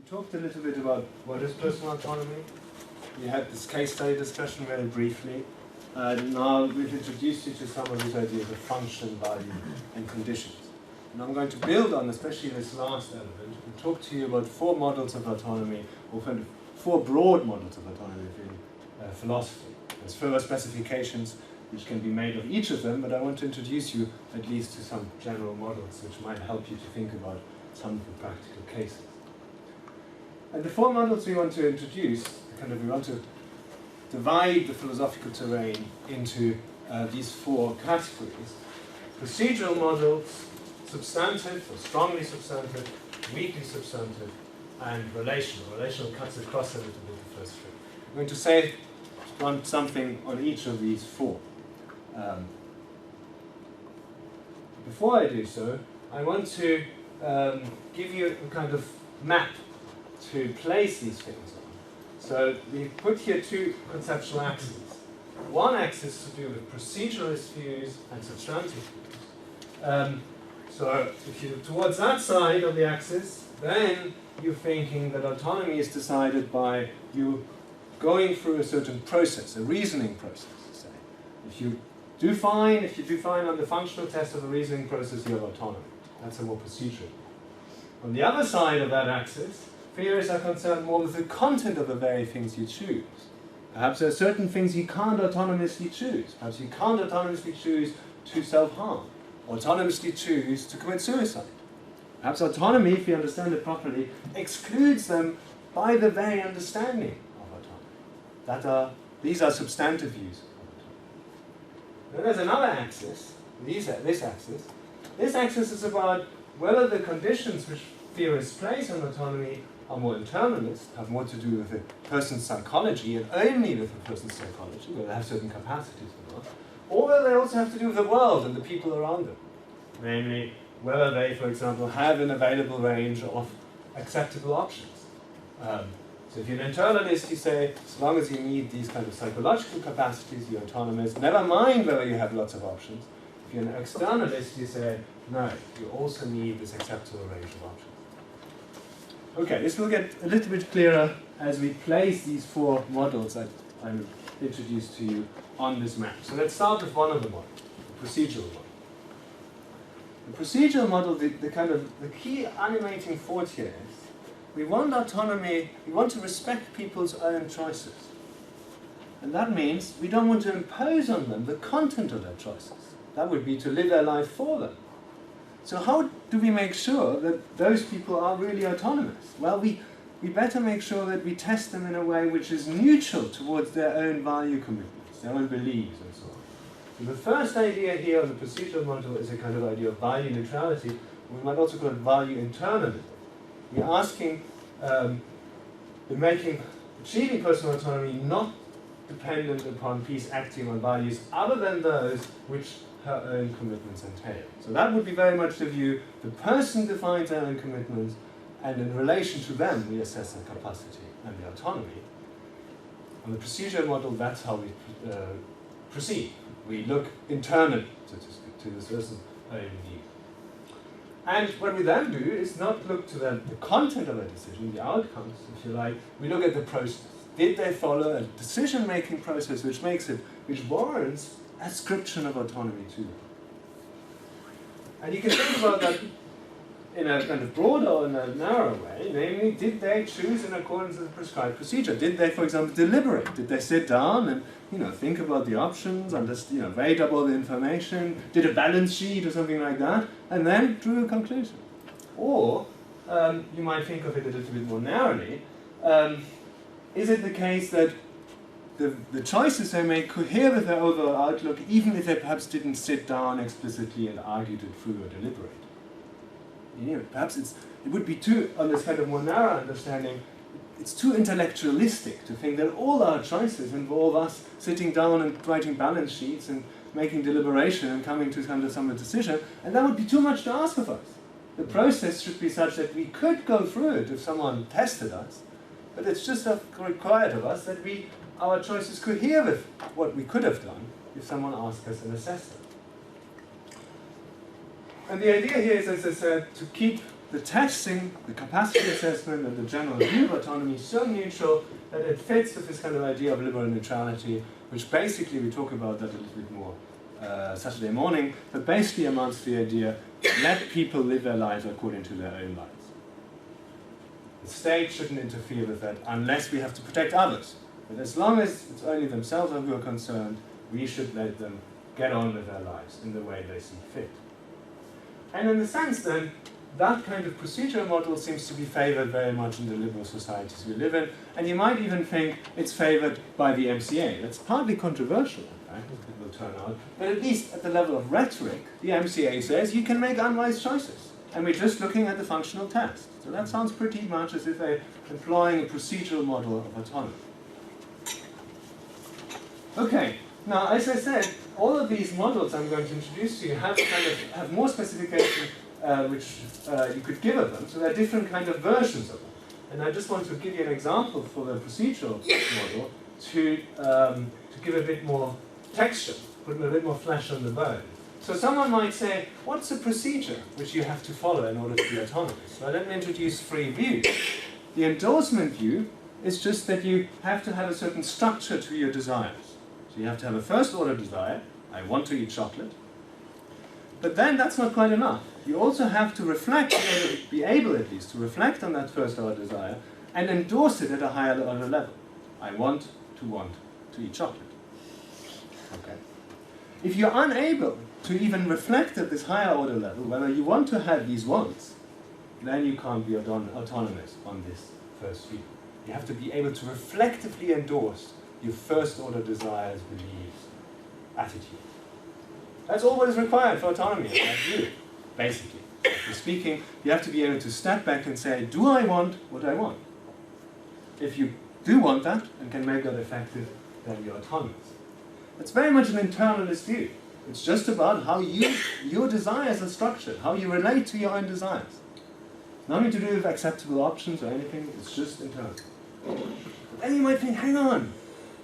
talked a little bit about what is personal autonomy. We had this case study discussion very briefly. Now we've introduced you to some of these ideas of function, value, and conditions. And I'm going to build on especially this last element and talk to you about four models of autonomy, or kind of four broad models of autonomy in philosophy. There's further specifications which can be made of each of them, but I want to introduce you at least to some general models which might help you to think about some of the practical cases. And the four models we want to introduce, we want to divide the philosophical terrain into these four categories: procedural models, substantive or strongly substantive, weakly substantive, and relational. Relational cuts across a little bit the first three. I'm going to say something on each of these four. Before I do so, I want to give you a kind of map to place these things on. So we put here two conceptual axes. One axis to do with proceduralist views and substantive views. So if you're towards that side of the axis, then you're thinking that autonomy is decided by you going through a certain process, a reasoning process, say. If you do fine on the functional test of the reasoning process, you have autonomy. That's a more procedural. On the other side of that axis, theorists are concerned more with the content of the very things you choose. Perhaps there are certain things you can't autonomously choose. Perhaps you can't autonomously choose to self-harm, or autonomously choose to commit suicide. Perhaps autonomy, if you understand it properly, excludes them by the very understanding of autonomy. These are substantive views of autonomy. Then there's another axis, this axis. This axis is about whether the conditions which theorists place on autonomy are more internalist, have more to do with the person's psychology, and only with the person's psychology, whether they have certain capacities or not, or whether they also have to do with the world and the people around them. Namely, whether they, for example, have an available range of acceptable options. So if you're an internalist, you say, as long as you need these kind of psychological capacities, you're autonomous, never mind whether you have lots of options. If you're an externalist, you say, no, you also need this acceptable range of options. Okay, this will get a little bit clearer as we place these four models that I introduced to you on this map. So let's start with one of the models, the procedural model. The procedural model, the key animating thought here is we want autonomy, we want to respect people's own choices. And that means we don't want to impose on them the content of their choices. That would be to live their life for them. So how do we make sure that those people are really autonomous? Well, we better make sure that we test them in a way which is neutral towards their own value commitments, their own beliefs and so on. So the first idea here on the procedural model is a kind of idea of value neutrality. We might also call it value internalism. We're asking, achieving personal autonomy not dependent upon peace acting on values other than those which her own commitments entail. So that would be very much the view: the person defines their own commitments, and in relation to them we assess their capacity and the autonomy. On the procedural model, that's how we proceed. We look internally, so to speak, to this person's own view. And what we then do is not look to the content of a decision, the outcomes, if you like. We look at the process. Did they follow a decision-making process which warrants ascription of autonomy to them? And you can think about that in a kind of broader or in a narrow way. Namely, did they choose in accordance with the prescribed procedure? Did they, for example, deliberate? Did they sit down and think about the options and just weighed up all the information, did a balance sheet or something like that, and then drew a conclusion? Or you might think of it a little bit more narrowly. Is it the case that the choices they make cohere with their overall outlook, even if they perhaps didn't sit down explicitly and argued it through or deliberate? Perhaps it would be too, on this kind of more narrow understanding, it's too intellectualistic to think that all our choices involve us sitting down and writing balance sheets and making deliberation and coming to kind of some decision, and that would be too much to ask of us. The process should be such that we could go through it if someone tested us, but it's just required of us that our choices cohere with what we could have done if someone asked us and assessed it. And the idea here is, as I said, to keep the testing, the capacity assessment, and the general view of autonomy is so neutral that it fits with this kind of idea of liberal neutrality, which basically, we talk about that a little bit more Saturday morning, but basically amounts to the idea, let people live their lives according to their own lives. The state shouldn't interfere with that unless we have to protect others. But as long as it's only themselves who are concerned, we should let them get on with their lives in the way they see fit. And in a sense then, that kind of procedural model seems to be favored very much in the liberal societies we live in, and you might even think it's favored by the MCA. That's partly controversial, in fact, it will turn out, but at least at the level of rhetoric, the MCA says you can make unwise choices, and we're just looking at the functional test. So that sounds pretty much as if they're employing a procedural model of autonomy. Okay, now as I said, all of these models I'm going to introduce to you have more specification which you could give of them. So there are different kind of versions of them. And I just want to give you an example for the procedural model to give a bit more texture, put a bit more flesh on the bone. So someone might say, what's a procedure which you have to follow in order to be autonomous? Well, let me introduce three views. The endorsement view is just that you have to have a certain structure to your desires. So you have to have a first order desire, I want to eat chocolate. But then that's not quite enough. You also have to reflect, be able at least to reflect on that first order desire and endorse it at a higher order level. I want to eat chocolate. Okay. If you're unable to even reflect at this higher order level whether you want to have these wants, then you can't be autonomous on this first view. You have to be able to reflectively endorse your first order desires, beliefs, attitude. That's all what is required for autonomy in that view, basically. If speaking, you have to be able to step back and say, do I want what I want? If you do want that and can make that effective, then you're autonomous. It's very much an internalist view. It's just about how your desires are structured, how you relate to your own desires. Nothing to do with acceptable options or anything, it's just internal. Then you might think, hang on,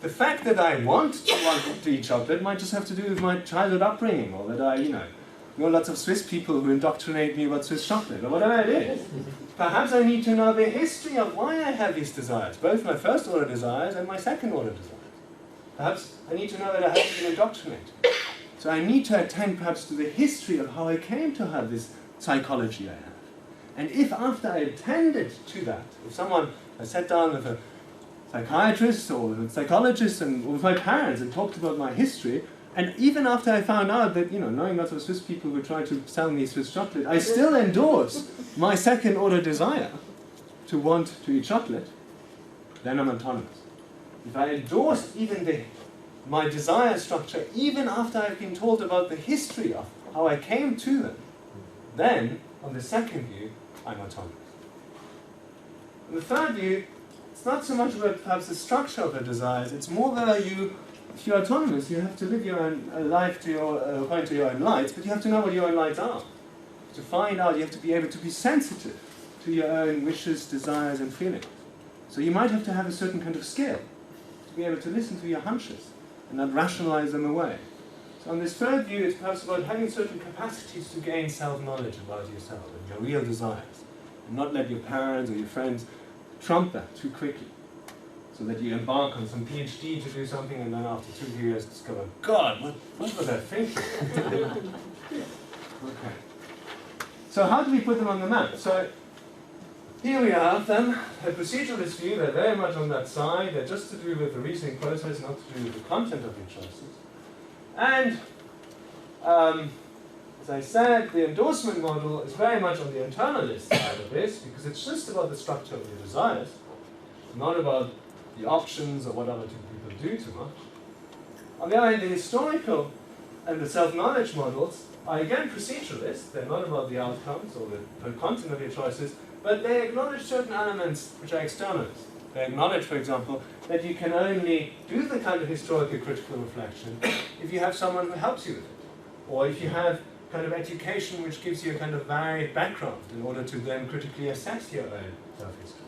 the fact that I want to eat chocolate might just have to do with my childhood upbringing, or that I, know lots of Swiss people who indoctrinate me about Swiss chocolate, or whatever it is. Perhaps I need to know the history of why I have these desires, both my first order desires and my second order desires. Perhaps I need to know that I haven't been indoctrinated. So I need to attend perhaps to the history of how I came to have this psychology I have. And if after I attended to that, if I sat down with a psychiatrist or with a psychologist and with my parents and talked about my history, and even after I found out that, knowing lots of Swiss people who try to sell me Swiss chocolate, I still endorse my second order desire to want to eat chocolate, then I'm autonomous. If I endorse even my desire structure, even after I've been told about the history of how I came to them, then, on the second view, I'm autonomous. On the third view, it's not so much about perhaps the structure of the desires, it's more that if you're autonomous, you have to live your own life according to your own lights, but you have to know what your own lights are. To find out, you have to be able to be sensitive to your own wishes, desires, and feelings. So you might have to have a certain kind of skill to be able to listen to your hunches and not rationalize them away. So on this third view, it's perhaps about having certain capacities to gain self-knowledge about yourself and your real desires, and not let your parents or your friends trump that too quickly, so that you embark on some PhD to do something and then after 2 years discover, God, what was I thinking? Okay. So how do we put them on the map? So here we have them, a proceduralist view, they're very much on that side, they're just to do with the reasoning process, not to do with the content of your choices. And as I said, the endorsement model is very much on the internalist side of this, because it's just about the structure of your desires, not about the options or what other people do too much. On the other hand, the historical and the self-knowledge models are again proceduralist. They're not about the outcomes or the content of your choices, but they acknowledge certain elements which are externalist. They acknowledge, for example, that you can only do the kind of historical critical reflection if you have someone who helps you with it, or if you have kind of education which gives you a kind of varied background in order to then critically assess your own self-history.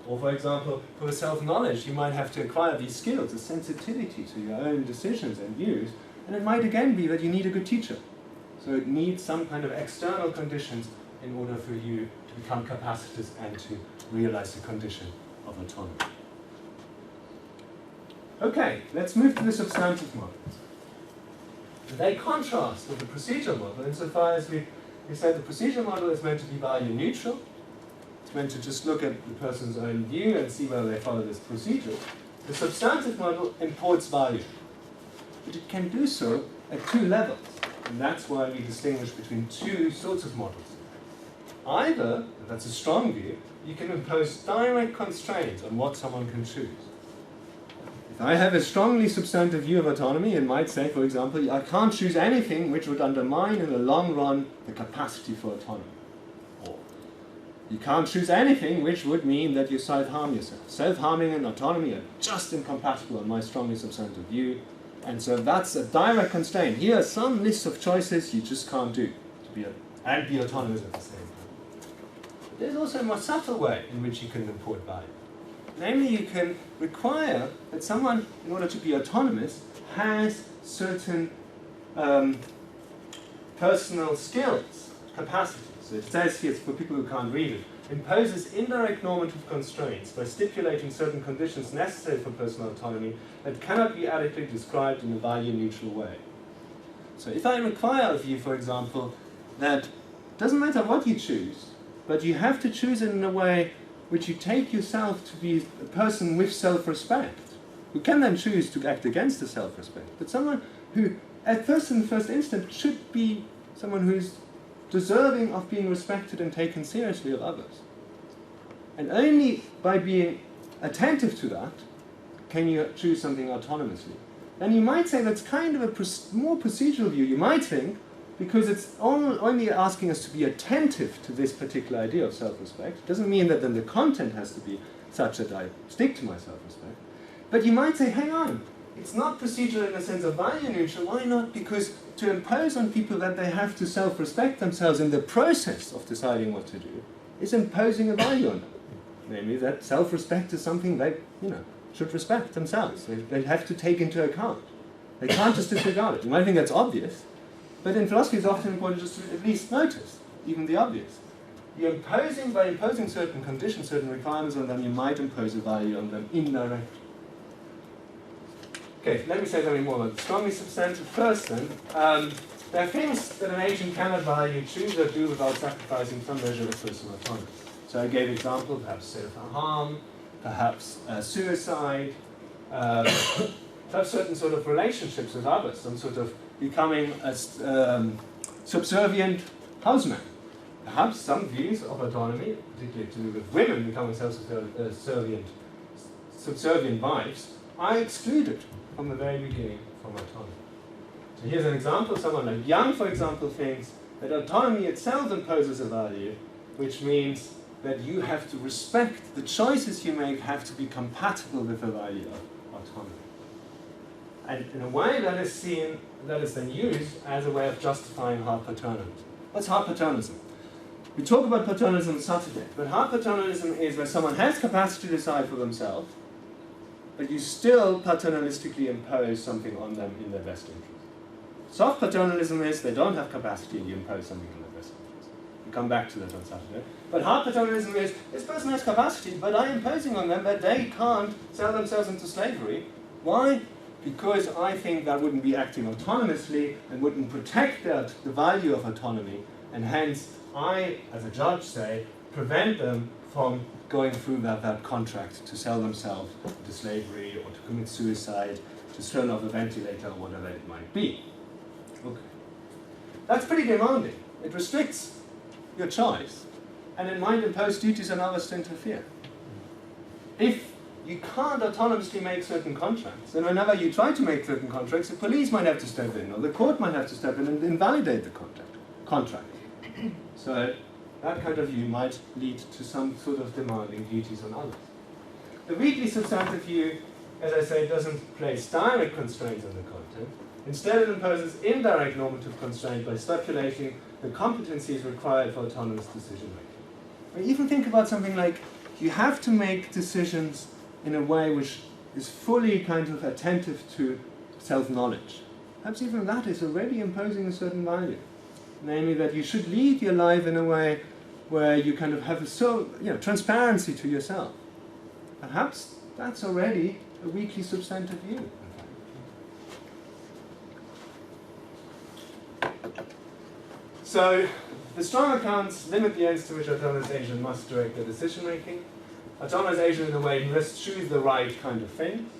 Or, for example, for the self-knowledge, you might have to acquire these skills, a sensitivity to your own decisions and views, and it might again be that you need a good teacher. So it needs some kind of external conditions in order for you to become capacitous and to realize the condition of autonomy. Okay, let's move to the substantive model. They contrast with the procedural model insofar as we said the procedural model is meant to be value neutral. It's meant to just look at the person's own view and see whether they follow this procedure. The substantive model imports value, but it can do so at two levels, and that's why we distinguish between two sorts of models. Either, and that's a strong view, you can impose direct constraints on what someone can choose. If I have a strongly substantive view of autonomy, it might say, for example, I can't choose anything which would undermine in the long run the capacity for autonomy. Or you can't choose anything which would mean that you self-harm yourself. Self-harming and autonomy are just incompatible in my strongly substantive view, and so that's a direct constraint. Here are some lists of choices you just can't do and be autonomous at the same time. But there's also a more subtle way in which you can import value. Namely, you can require that someone, in order to be autonomous, has certain personal skills, capacities. So it says here, for people who can't read it, imposes indirect normative constraints by stipulating certain conditions necessary for personal autonomy that cannot be adequately described in a value-neutral way. So if I require of you, for example, that it doesn't matter what you choose, but you have to choose it in a way which you take yourself to be a person with self-respect, who can then choose to act against the self-respect, but someone who, at first in the first instance, should be someone who is deserving of being respected and taken seriously of others. And only by being attentive to that can you choose something autonomously. And you might say that's kind of a more procedural view. You might think, because it's only asking us to be attentive to this particular idea of self-respect. It doesn't mean that then the content has to be such that I stick to my self-respect. But you might say, hang on, it's not procedural in the sense of value neutral. Why not? Because to impose on people that they have to self-respect themselves in the process of deciding what to do is imposing a value on them. Namely, that self-respect is something they, should respect themselves. They have to take into account. They can't just disregard it. You might think that's obvious, but in philosophy it's often important just to at least notice, even the obvious. By imposing certain conditions, certain requirements on them, you might impose a value on them indirectly. Okay, let me say something more about the strongly substantive person. There are things that an agent cannot value, choose or do without sacrificing some measure of personal autonomy. So I gave example, perhaps self-harm, perhaps suicide, perhaps certain sort of relationships with others, some sort of becoming a subservient houseman. Perhaps some views of autonomy, particularly to do with women becoming subservient wives, are excluded from the very beginning from autonomy. So here's an example. Someone like Young, for example, thinks that autonomy itself imposes a value, which means that you have to respect the choices you make have to be compatible with the value of autonomy. And in a way that is then used as a way of justifying hard paternalism. What's hard paternalism? We talk about paternalism on Saturday, but hard paternalism is where someone has capacity to decide for themselves, but you still paternalistically impose something on them in their best interest. Soft paternalism is they don't have capacity and you impose something in their best interest. We'll come back to that on Saturday. But hard paternalism is this person has capacity, but I'm imposing on them that they can't sell themselves into slavery. Why? Because I think that wouldn't be acting autonomously and wouldn't protect the value of autonomy, and hence I, as a judge, say, prevent them from going through that contract to sell themselves to slavery or to commit suicide, to turn off a ventilator or whatever it might be. Okay. That's pretty demanding. It restricts your choice, and it might impose duties on others to interfere. If you can't autonomously make certain contracts, then whenever you try to make certain contracts, the police might have to step in, or the court might have to step in and invalidate the contract. So that kind of view might lead to some sort of demanding duties on others. The weakly substantive view, as I say, doesn't place direct constraints on the content. Instead, it imposes indirect normative constraint by stipulating the competencies required for autonomous decision-making. I even think about something like, you have to make decisions in a way which is fully kind of attentive to self-knowledge. Perhaps even that is already imposing a certain value. namely that you should lead your life in a way where you kind of have a transparency to yourself. Perhaps that's already a weakly substantive view. So the strong accounts limit the ends to which autonomous agent must direct their decision making. Autonomous agent in a way must choose the right kind of things.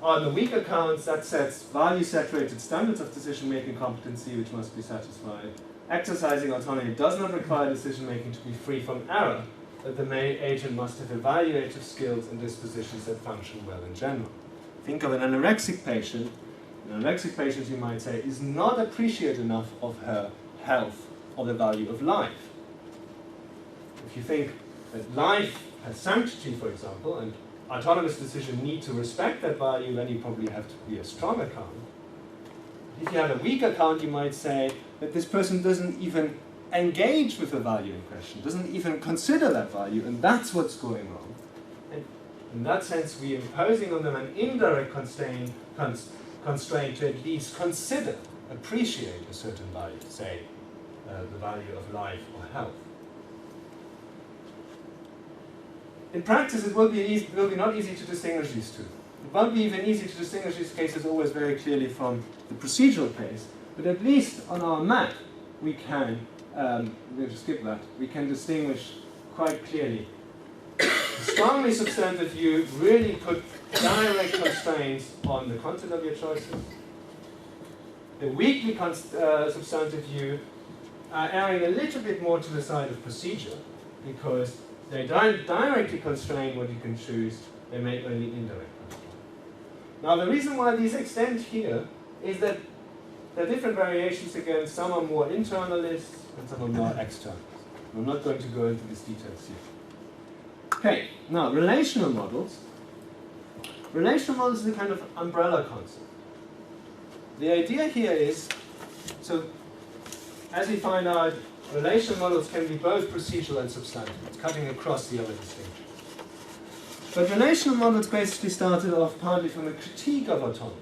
On the weak accounts, that sets value-saturated standards of decision-making competency which must be satisfied. Exercising autonomy does not require decision-making to be free from error, but the main agent must have evaluative skills and dispositions that function well in general. Think of an anorexic patient. An anorexic patient, you might say, is not appreciative enough of her health or the value of life. If you think that life has sanctity, for example, and autonomous decision need to respect that value, then you probably have to be a strong account. If you have a weak account, you might say that this person doesn't even engage with the value in question, doesn't even consider that value, and that's what's going wrong. And in that sense, we're imposing on them an indirect constraint to at least consider, appreciate a certain value, say the value of life or health. In practice, it will be not easy to distinguish these two. It won't be even easy to distinguish these cases always very clearly from the procedural case, but at least on our map, we can, I'm going to skip that, we can distinguish quite clearly. The strongly substantive view really put direct constraints on the content of your choices. The weakly substantive view are erring a little bit more to the side of procedure, because they don't directly constrain what you can choose, they make only indirect constraints. Now the reason why these extend here is that there are different variations again. Some are more internalists and some are more externalists. I'm not going to go into these details here. Okay, now relational models. Relational models is a kind of umbrella concept. The idea here is, so as we find out, relational models can be both procedural and substantive. It's cutting across the other distinctions. But relational models basically started off partly from a critique of autonomy.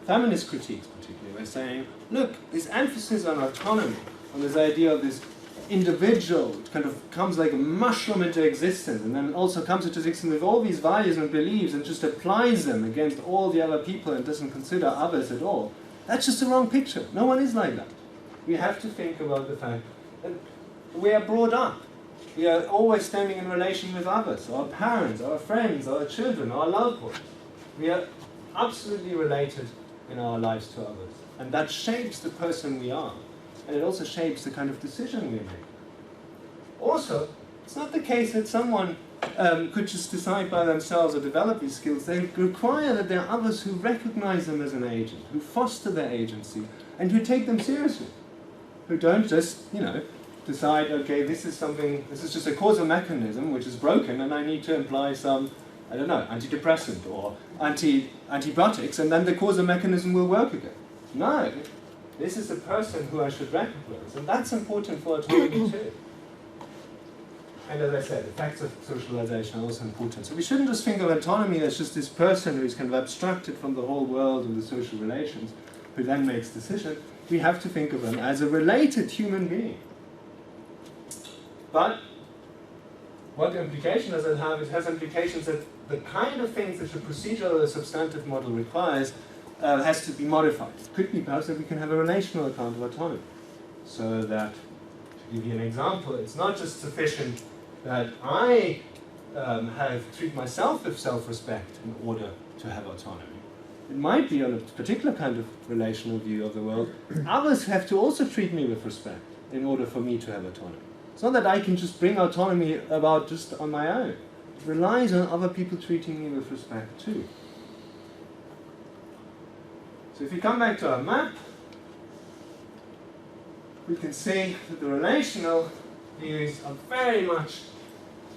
Feminist critiques particularly were saying, look, this emphasis on autonomy, on this idea of this individual, it kind of comes like a mushroom into existence, and then it also comes into existence with all these values and beliefs and just applies them against all the other people and doesn't consider others at all. That's just the wrong picture. No one is like that. We have to think about the fact that we are brought up. We are always standing in relation with others, our parents, our friends, our children, our loved ones. We are absolutely related in our lives to others. And that shapes the person we are. And it also shapes the kind of decision we make. Also, it's not the case that someone could just decide by themselves or develop these skills. They require that there are others who recognize them as an agent, who foster their agency, and who take them seriously. Who don't just, decide, okay, this is just a causal mechanism which is broken and I need to apply some, antidepressant or antibiotics, and then the causal mechanism will work again. No, this is the person who I should recognize, and that's important for autonomy too. And as I said, effects of socialization are also important. So we shouldn't just think of autonomy as just this person who is kind of abstracted from the whole world and the social relations, who then makes decisions. We have to think of them as a related human being. But what implication does it have? It has implications that the kind of things that a procedural or substantive model requires has to be modified. It could be perhaps that we can have a relational account of autonomy. So that, to give you an example, it's not just sufficient that I treat myself with self-respect in order to have autonomy. It might be on a particular kind of relational view of the world. Others have to also treat me with respect in order for me to have autonomy. It's not that I can just bring autonomy about just on my own. It relies on other people treating me with respect too. So if we come back to our map, we can see that the relational views are very much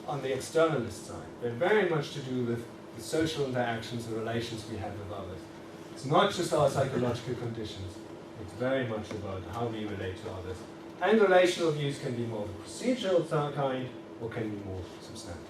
on the externalist side. They're very much to do with the social interactions and relations we have with others. It's not just our psychological conditions. It's very much about how we relate to others. And relational views can be more of a procedural kind or can be more substantive.